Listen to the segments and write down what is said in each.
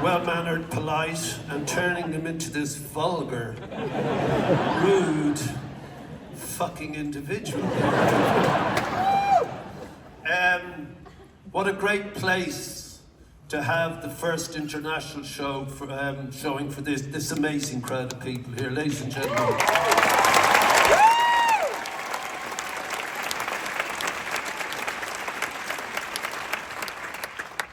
well-mannered, polite, and turning them into this vulgar, rude, fucking individual. What a great place to have the first international show for, showing for this amazing crowd of people here, ladies and gentlemen.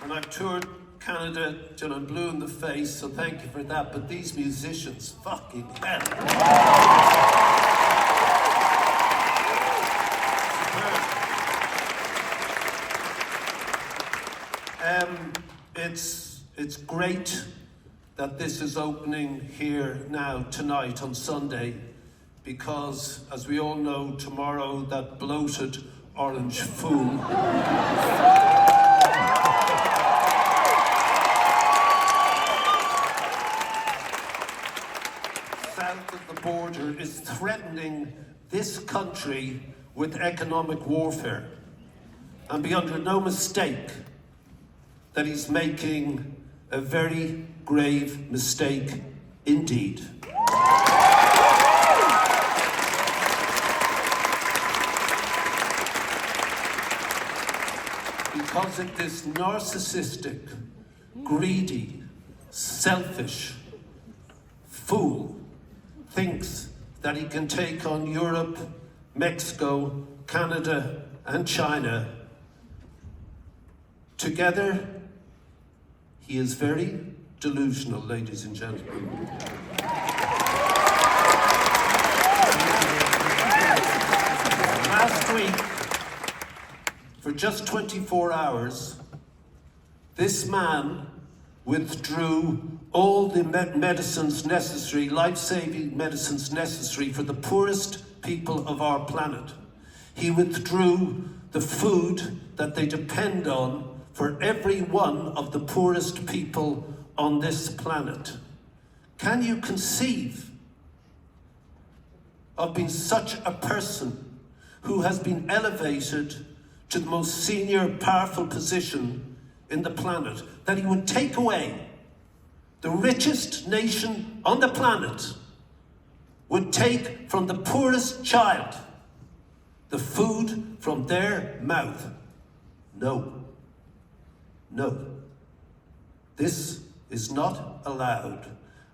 And I've toured Canada till I'm blue in the face, so thank you for that. But these musicians, fucking hell. It's great that this is opening here now, tonight, on Sunday, because, as we all know, tomorrow that bloated orange fool south of the border is threatening this country with economic warfare. And be under no mistake that he's making a very grave mistake indeed. Because of this narcissistic, greedy, selfish fool thinks that he can take on Europe, Mexico, Canada, and China. Together, he is very delusional, ladies and gentlemen. Last week, for just 24 hours, this man withdrew all the medicines necessary, life-saving medicines necessary for the poorest people of our planet. He withdrew the food that they depend on for every one of the poorest people on this planet. Can you conceive of being such a person who has been elevated to the most senior, powerful position in the planet, that he would take away the richest nation on the planet, would take from the poorest child the food from their mouth? No. No. This is not allowed.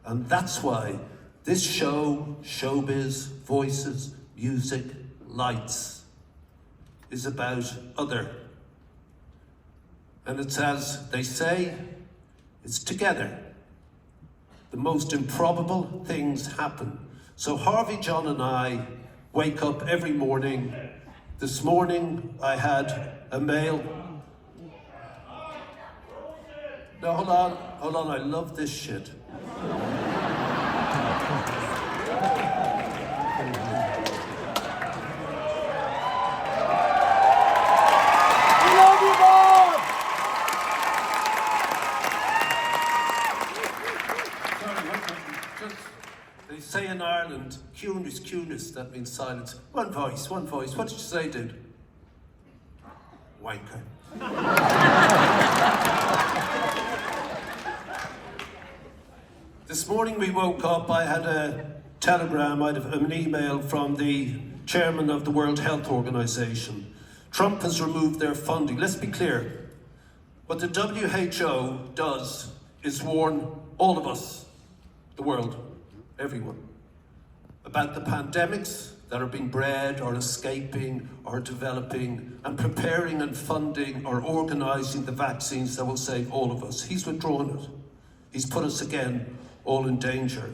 And that's why this show, showbiz, voices, music, lights, is about other. And it's, as they say, it's together. The most improbable things happen. So Harvey, John, and I wake up every morning. This morning I had a mail. No, hold on, I love this shit. They say in Ireland, cunis, that means silence. One voice. What did you say, dude? Wanker. This morning we woke up, I had a telegram, I had an email from the chairman of the World Health Organization. Trump has removed their funding. Let's be clear. What the WHO does is warn all of us, the world, everyone, about the pandemics that are being bred or escaping or developing, and preparing and funding or organizing the vaccines that will save all of us. He's withdrawn it. He's put us again all in danger.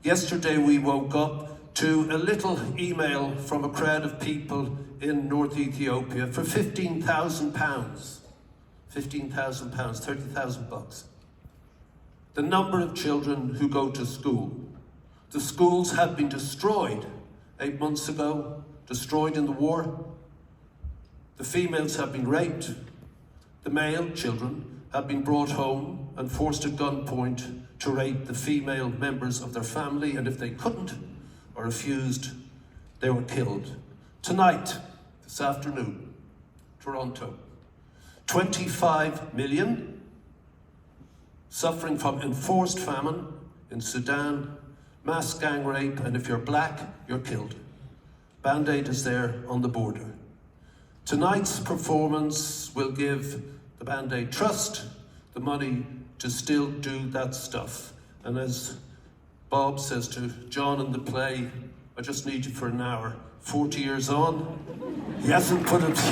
Yesterday we woke up to a little email from a crowd of people in North Ethiopia for £15,000. £15,000, 30,000 bucks. The number of children who go to school. The schools have been destroyed 8 months ago, destroyed in the war. The females have been raped. The male children have been brought home and forced at gunpoint to rape the female members of their family, and if they couldn't or refused, they were killed. Tonight, this afternoon, Toronto, 25 million suffering from enforced famine in Sudan, mass gang rape, and if you're black, you're killed. Band-Aid is there on the border. Tonight's performance will give the Band-Aid Trust the money to still do that stuff. And as Bob says to John in the play, I just need you for an hour. 40 years on, he hasn't put one bit in.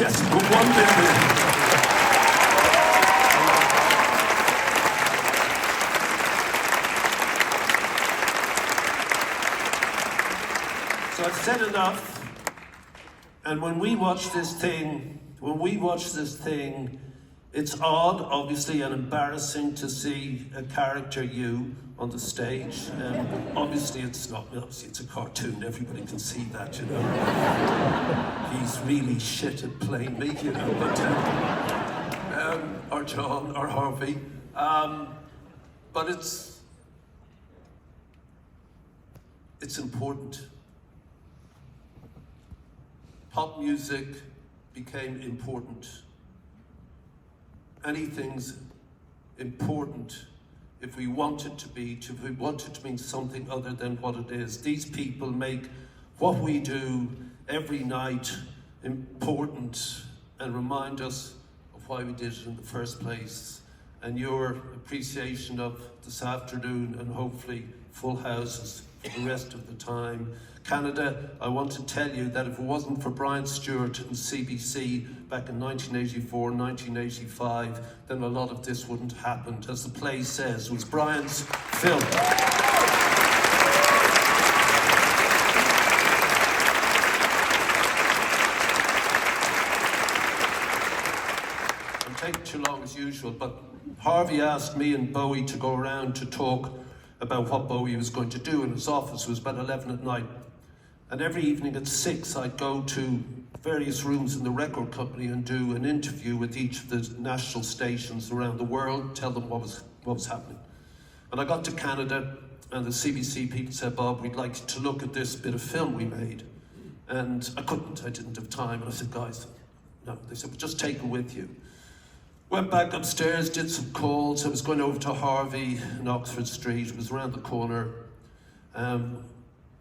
So I've said enough, and when we watch this thing, it's odd, obviously, and embarrassing to see a character you on the stage. Obviously it's not, obviously it's a cartoon, everybody can see that, you know. He's really shit at playing me, you know, but, or John, or Harvey. But it's important. Pop music became important. Anything's important if we want it to be, if we want it to mean something other than what it is. These people make what we do every night important and remind us of why we did it in the first place. And your appreciation of this afternoon and hopefully full houses for the rest of the time. Canada, I want to tell you that if it wasn't for Brian Stewart and CBC back in 1984, 1985, then a lot of this wouldn't have happened. As the play says, it was Brian's film. I'm taking too long as usual, but Harvey asked me and Bowie to go around to talk about what Bowie was going to do in his office. It was about 11 at night. And every evening at 6, I'd go to various rooms in the record company and do an interview with each of the national stations around the world, tell them what was happening. And I got to Canada, and the CBC people said, Bob, we'd like to look at this bit of film we made. And I didn't have time. And I said, guys, no. They said, well, just take it with you. Went back upstairs, did some calls. I was going over to Harvey in Oxford Street. It was around the corner.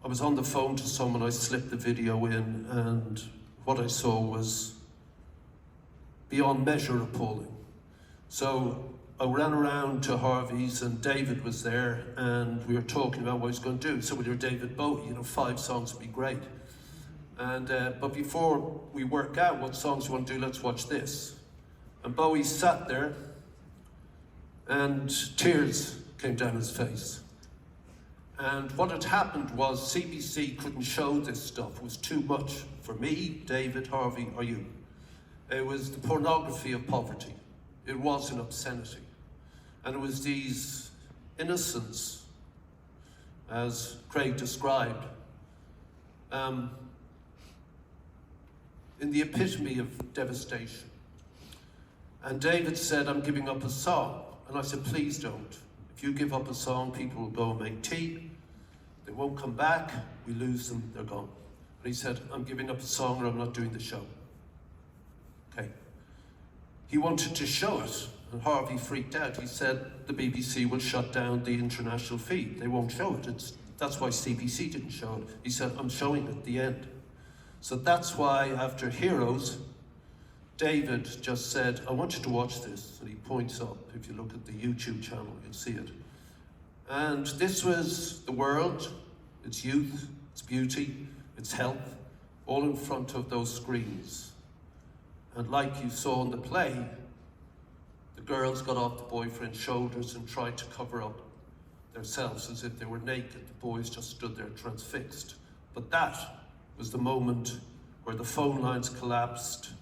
I was on the phone to someone, I slipped the video in, and what I saw was beyond measure appalling. So I ran around to Harvey's and David was there and we were talking about what he was going to do. So we were David Bowie, 5 songs would be great. And but before we work out what songs we want to do, let's watch this. And Bowie sat there and tears came down his face. And what had happened was CBC couldn't show this stuff. It was too much for me, David, Harvey, or you. It was the pornography of poverty. It was an obscenity. And it was these innocents, as Craig described, in the epitome of devastation. And David said, I'm giving up a song. And I said, please don't. If you give up a song, people will go and make tea. They won't come back. We lose them. They're gone. And he said, I'm giving up a song or I'm not doing the show. Okay. He wanted to show it. And Harvey freaked out. He said, the BBC will shut down the international feed. They won't show it. That's why CBC didn't show it. He said, I'm showing it at the end. So that's why after Heroes, David just said, I want you to watch this. And he points up. If you look at the YouTube channel, you'll see it. And this was the world, its youth, its beauty, its health, all in front of those screens. And like you saw in the play, the girls got off the boyfriend's shoulders and tried to cover up themselves as if they were naked. The boys just stood there transfixed. But that was the moment where the phone lines collapsed.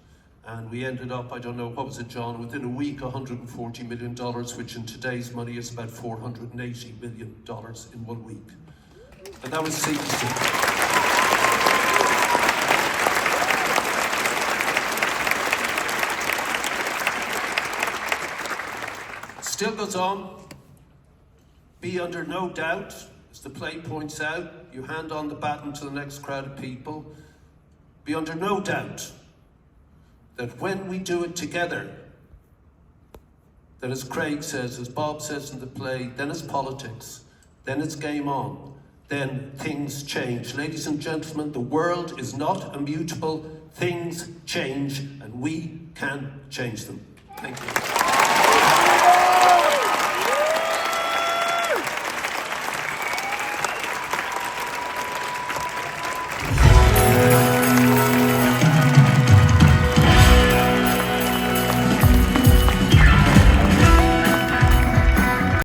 And we ended up, I don't know, what was it, John? Within a week, $140 million, which in today's money is about $480 million in 1 week. And that was CBC. Still goes on. Be under no doubt, as the play points out, you hand on the baton to the next crowd of people. Be under no doubt that when we do it together, then as Craig says, as Bob says in the play, then it's politics, then it's game on, then things change. Ladies and gentlemen, the world is not immutable. Things change, and we can change them. Thank you.